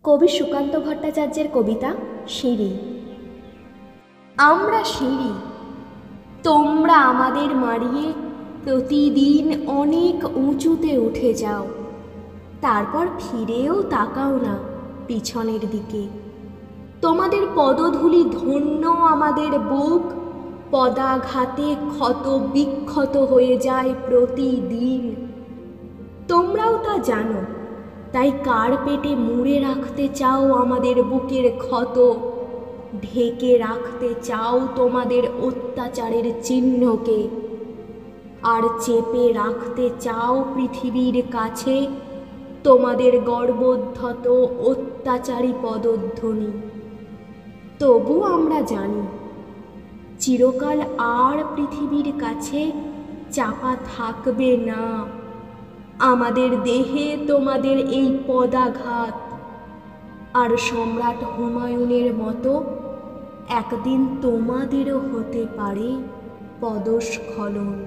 কবি সুকান্ত ভট্টাচার্যের কবিতা সিঁড়ি। আমরা সিঁড়ি, তোমরা আমাদের মারিয়ে প্রতিদিন অনেক উঁচুতে উঠে যাও, তারপর ফিরেও তাকাও না পিছনের দিকে। তোমাদের পদধূলি ধন্য আমাদের বুক, পদাঘাতে ক্ষত বিক্ষত হয়ে যায় প্রতিদিন। তোমরাও তা জানো, তাই কার পেটে মুড়ে রাখতে চাও আমাদের বুকের ক্ষত, ঢেকে রাখতে চাও তোমাদের অত্যাচারের চিহ্নকে, আর চেপে রাখতে চাও পৃথিবীর কাছে তোমাদের গর্বোদ্ধত অত্যাচারী পদধ্বনি। তবু আমরা জানি, চিরকাল আর পৃথিবীর কাছে চাপা থাকবে না আমাদের দেহে তোমাদের এই পদাঘাত। আর সম্রাট হুমায়ুনের মতো একদিন তোমাদেরও হতে পারে পদস্খলন।